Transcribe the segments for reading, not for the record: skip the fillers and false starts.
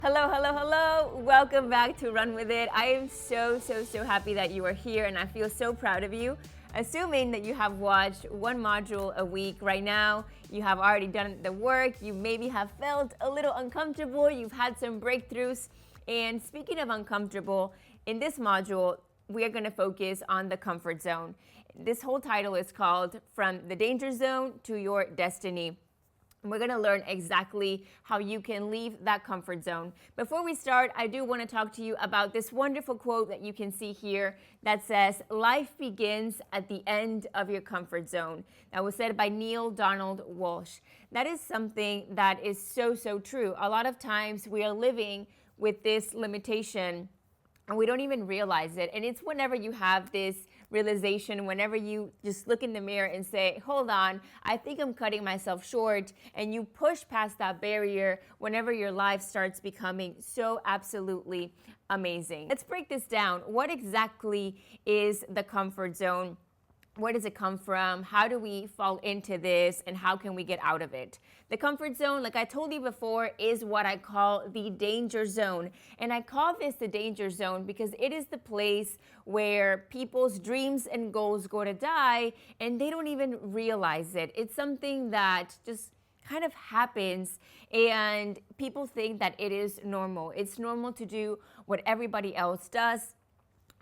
Hello, hello, hello. Welcome back to Run With It. I am so happy that you are here and I feel so proud of you. Assuming that you have watched one module a week right now, you have already done the work, you maybe have felt a little uncomfortable, you've had some breakthroughs. And speaking of uncomfortable, in this module, we are going to focus on the comfort zone. This whole title is called From the Danger Zone to Your Destiny. We're going to learn exactly how you can leave that comfort zone. Before we start, I do want to talk to you about this wonderful quote that you can see here that says, "Life begins at the end of your comfort zone." That was said by Neil Donald Walsh. That is something that is so true. A lot of times we are living with this limitation and we don't even realize it. And it's whenever you have this realization, whenever you just look in the mirror and say, hold on, I think I'm cutting myself short, and you push past that barrier whenever your life starts becoming so absolutely amazing. Let's break this down. What exactly is the comfort zone? Where does it come from? How do we fall into this? And how can we get out of it? The comfort zone, like I told you before, is what I call the danger zone. And I call this the danger zone because it is the place where people's dreams and goals go to die and they don't even realize it. It's something that just kind of happens and people think that it is normal. It's normal to do what everybody else does.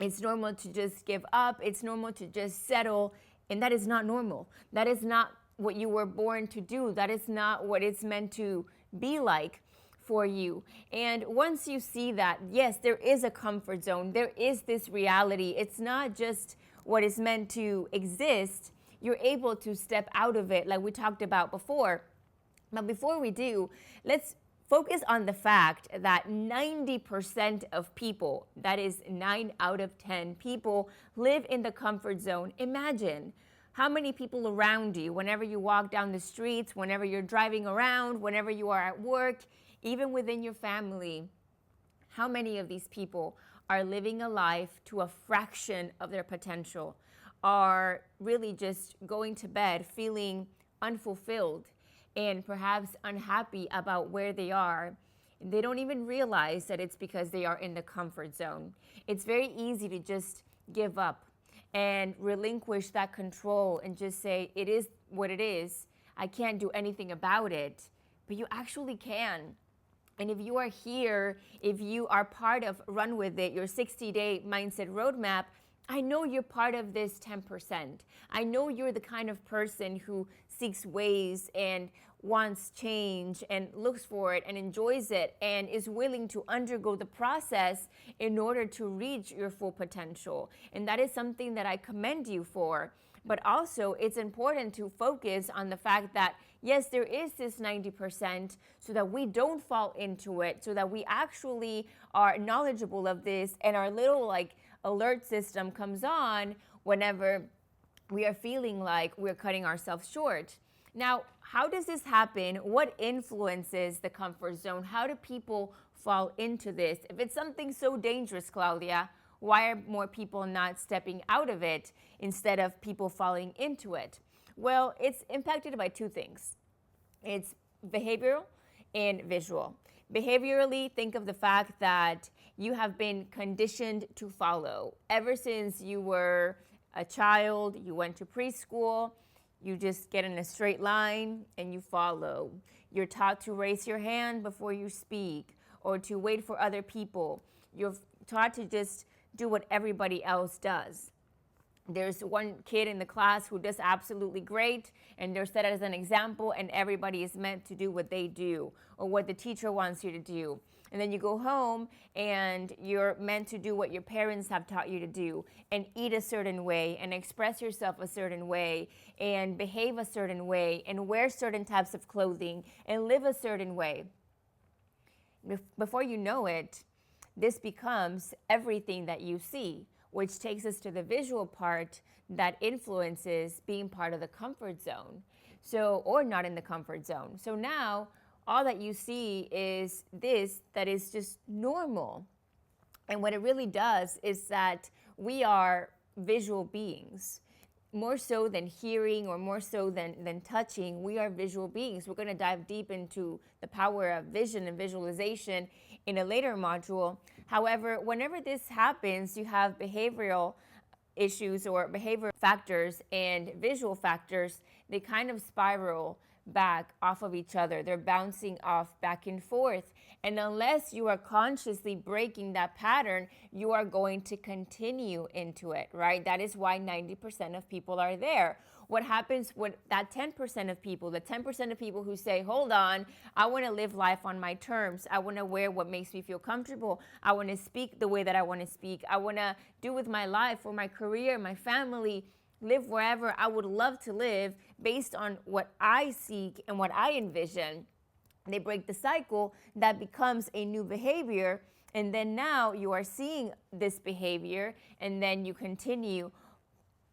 It's normal to just give up. It's normal to just settle. And that is not normal. That is not what you were born to do. That is not what it's meant to be like for you. And once you see that, yes, there is a comfort zone. There is this reality. It's not just what is meant to exist. You're able to step out of it like we talked about before. But before we do, let's focus on the fact that 90% of people, that is 9 out of 10 people, live in the comfort zone. Imagine how many people around you, whenever you walk down the streets, whenever you're driving around, whenever you are at work, even within your family, how many of these people are living a life to a fraction of their potential, are really just going to bed feeling unfulfilled and perhaps unhappy about where they are. They don't even realize that it's because they are in the comfort zone. It's very easy to just give up and relinquish that control and just say, it is what it is. I can't do anything about it. But you actually can. And if you are here, if you are part of Run With It, your 60-day mindset roadmap, I know you're part of this 10%. I know you're the kind of person who seeks ways and wants change and looks for it and enjoys it and is willing to undergo the process in order to reach your full potential. And that is something that I commend you for. But also, it's important to focus on the fact that, yes, there is this 90% so that we don't fall into it, so that we actually are knowledgeable of this and our little alert system comes on whenever we are feeling like we're cutting ourselves short. Now, how does this happen? What influences the comfort zone? How do people fall into this? If it's something so dangerous, Claudia, why are more people not stepping out of it instead of people falling into it? Well, it's impacted by two things. It's behavioral and visual. Behaviorally, think of the fact that you have been conditioned to follow. Ever since you were a child, you went to preschool, you just get in a straight line and you follow. You're taught to raise your hand before you speak or to wait for other people. You're taught to just do what everybody else does. There's one kid in the class who does absolutely great and they're set as an example and everybody is meant to do what they do or what the teacher wants you to do. And then you go home and you're meant to do what your parents have taught you to do and eat a certain way and express yourself a certain way and behave a certain way and wear certain types of clothing and live a certain way. Before you know it, this becomes everything that you see, which takes us to the visual part that influences being part of the comfort zone. So, or not in the comfort zone. So now all that you see is this that is just normal. And what it really does is that we are visual beings. more so than hearing or more so than touching, we are visual beings. We're going to dive deep into the power of vision and visualization in a later module. However, whenever this happens, you have behavioral issues or behavioral factors and visual factors. They kind of spiral back off of each other. They're bouncing off back and forth. And unless you are consciously breaking that pattern, you are going to continue into it, right? That is why 90% of people are there. What happens when that 10% of people, the 10% of people who say, hold on, I want to live life on my terms. I want to wear what makes me feel comfortable. I want to speak the way that I want to speak. I want to do with my life or my career, my family, live wherever I would love to live based on what I seek and what I envision. They break the cycle, that becomes a new behavior. And then now you are seeing this behavior and then you continue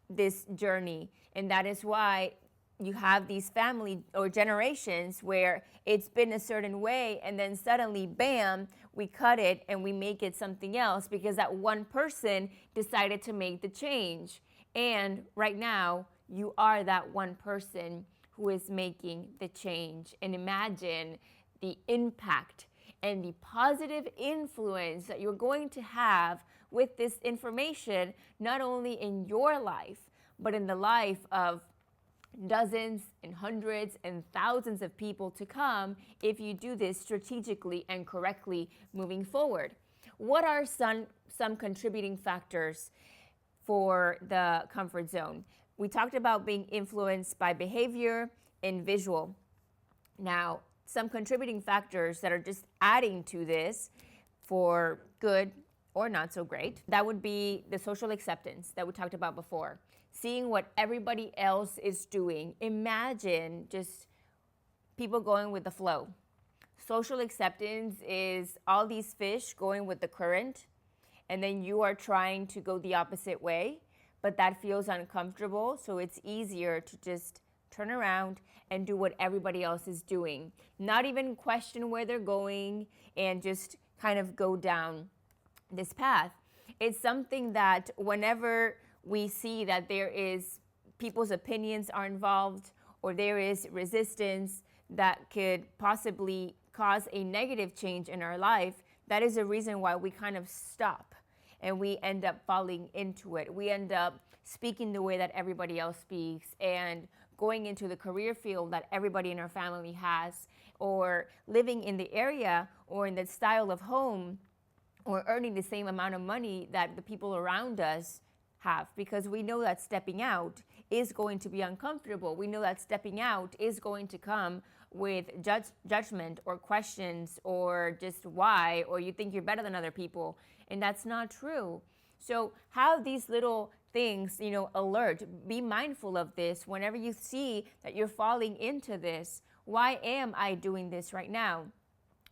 this journey. And that is why you have these family or generations where it's been a certain way and then suddenly, bam, we cut it and we make it something else because that one person decided to make the change. And right now, you are that one person who is making the change. And imagine the impact and the positive influence that you're going to have with this information, not only in your life, but in the life of dozens and hundreds and thousands of people to come if you do this strategically and correctly moving forward. What are some contributing factors for the comfort zone? We talked about being influenced by behavior and visual. Now, some contributing factors that are just adding to this for good or not so great, that would be the social acceptance that we talked about before. Seeing what everybody else is doing. Imagine just people going with the flow. Social acceptance is all these fish going with the current, and then you are trying to go the opposite way, but that feels uncomfortable, so it's easier to just turn around and do what everybody else is doing. Not even question where they're going and just kind of go down this path. It's something that whenever we see that there is people's opinions are involved or there is resistance that could possibly cause a negative change in our life, that is a reason why we kind of stop and we end up falling into it. We end up speaking the way that everybody else speaks and going into the career field that everybody in our family has, or living in the area or in the style of home or earning the same amount of money that the people around us have, because we know that stepping out is going to be uncomfortable. We know that stepping out is going to come with judgment or questions or just why, or you think you're better than other people, and that's not true. So have these little things, alert, be mindful of this whenever you see that you're falling into this. Why am I doing this right now?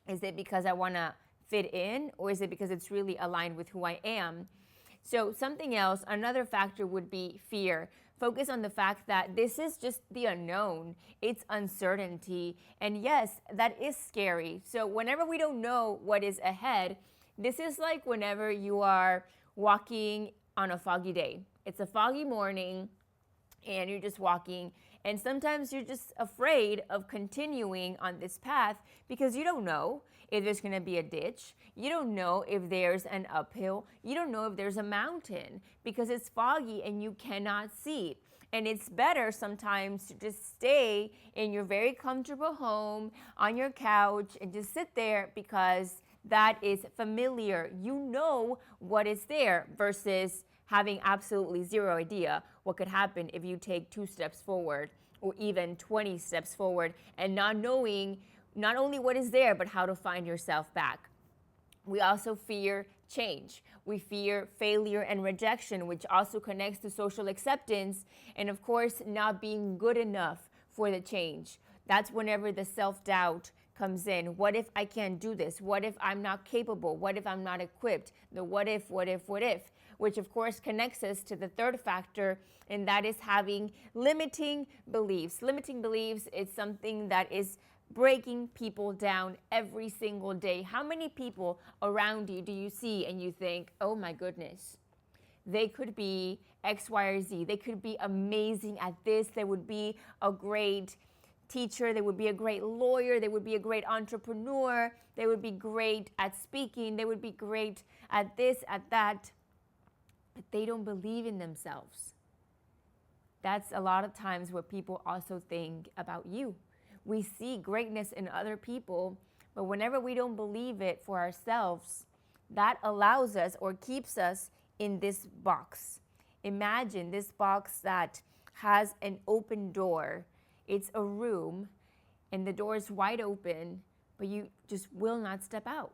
Is it because I want to fit in, or is it because it's really aligned with who I am? So something else, another factor would be fear. Focus on the fact that this is just the unknown. It's uncertainty. And yes, that is scary. So whenever we don't know what is ahead, this is like whenever you are walking on a foggy day. It's a foggy morning and you're just walking, and sometimes you're just afraid of continuing on this path because you don't know if there's going to be a ditch. You don't know if there's an uphill. You don't know if there's a mountain because it's foggy and you cannot see. And it's better sometimes to just stay in your very comfortable home on your couch and just sit there because that is familiar. You know what is there versus having absolutely zero idea what could happen if you take 2 steps forward or even 20 steps forward and not knowing not only what is there, but how to find yourself back. We also fear change. We fear failure and rejection, which also connects to social acceptance and, of course, not being good enough for the change. That's whenever the self-doubt comes in. What if I can't do this? What if I'm not capable? What if I'm not equipped? The what if, which of course connects us to the third factor, and that is having limiting beliefs. Limiting beliefs is something that is breaking people down every single day. How many people around you do you see and you think, oh my goodness, They could be X, Y, or Z. They could be amazing at this. They would be a great teacher. They would be a great lawyer. They would be a great entrepreneur. They would be great at speaking. They would be great at this, at that. But they don't believe in themselves. That's a lot of times what people also think about you. We see greatness in other people, but whenever we don't believe it for ourselves, that allows us or keeps us in this box. Imagine this box that has an open door. It's a room and the door is wide open, but you just will not step out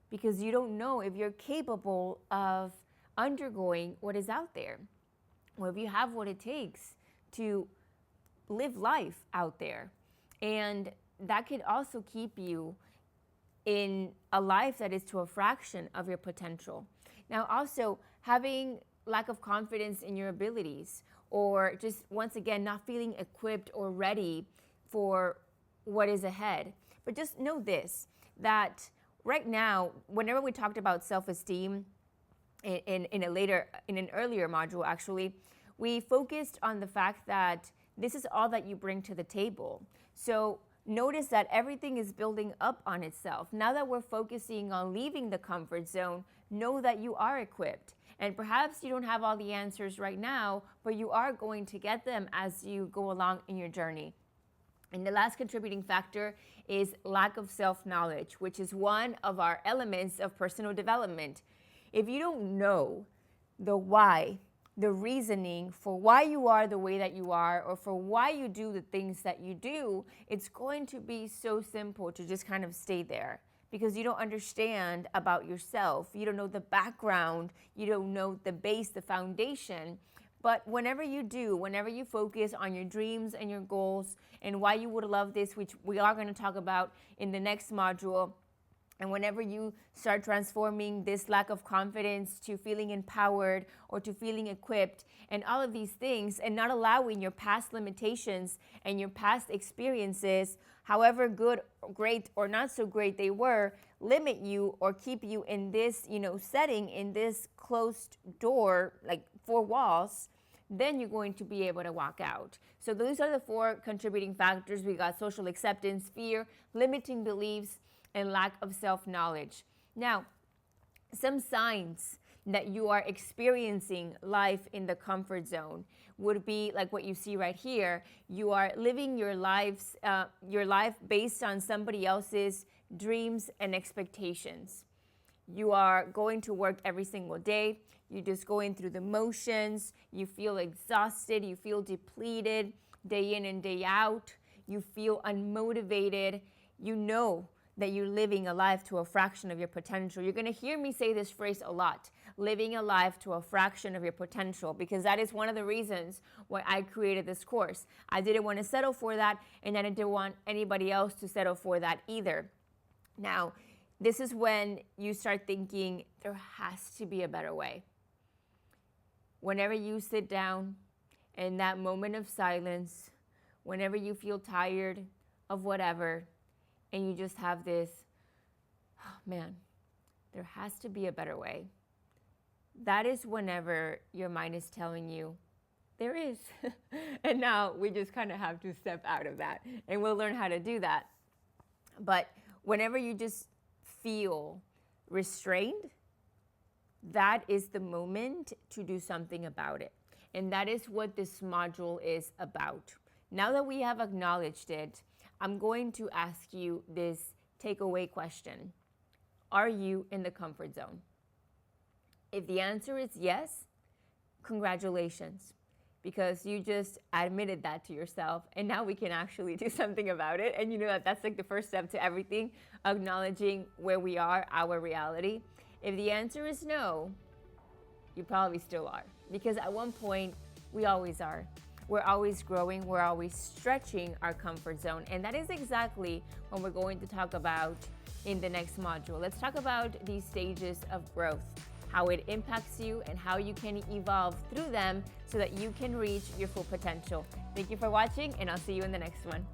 because you don't know if you're capable of undergoing what is out there, or if you have what it takes to live life out there. And that could also keep you in a life that is to a fraction of your potential. Now, also having lack of confidence in your abilities, or just once again not feeling equipped or ready for what is ahead. But just know this, that right now, whenever we talked about self-esteem in an earlier module actually, we focused on the fact that this is all that you bring to the table. So notice that everything is building up on itself. Now that we're focusing on leaving the comfort zone, know that you are equipped. And perhaps you don't have all the answers right now, but you are going to get them as you go along in your journey. And the last contributing factor is lack of self-knowledge, which is one of our elements of personal development. If you don't know the why, the reasoning for why you are the way that you are, or for why you do the things that you do, it's going to be so simple to just kind of stay there because you don't understand about yourself. You don't know the background. You don't know the base, the foundation. But whenever you do, whenever you focus on your dreams and your goals and why you would love this, which we are going to talk about in the next module, and whenever you start transforming this lack of confidence to feeling empowered or to feeling equipped and all of these things, and not allowing your past limitations and your past experiences, however good, great, or not so great they were, limit you or keep you in this, setting, in this closed door, like 4 walls, then you're going to be able to walk out. So those are the 4 contributing factors. We got social acceptance, fear, limiting beliefs, and lack of self-knowledge. Now, some signs that you are experiencing life in the comfort zone would be like what you see right here. You are living your life based on somebody else's dreams and expectations. You are going to work every single day. You're just going through the motions. You feel exhausted. You feel depleted day in and day out. You feel unmotivated. You know that you're living a life to a fraction of your potential. You're going to hear me say this phrase a lot, living a life to a fraction of your potential, because that is one of the reasons why I created this course. I didn't want to settle for that, and I didn't want anybody else to settle for that either. Now, this is when you start thinking there has to be a better way. Whenever you sit down in that moment of silence, whenever you feel tired of whatever, and you just have this, oh man, there has to be a better way. That is whenever your mind is telling you, there is. And now we just kind of have to step out of that, and we'll learn how to do that. But whenever you just feel restrained, that is the moment to do something about it. And that is what this module is about. Now that we have acknowledged it, I'm going to ask you this takeaway question. Are you in the comfort zone? If the answer is yes, congratulations, because you just admitted that to yourself, and now we can actually do something about it. And you know that that's like the first step to everything, acknowledging where we are, our reality. If the answer is no, you probably still are, because at one point we always are. We're always growing, we're always stretching our comfort zone. And that is exactly what we're going to talk about in the next module. Let's talk about these stages of growth, how it impacts you and how you can evolve through them so that you can reach your full potential. Thank you for watching, and I'll see you in the next one.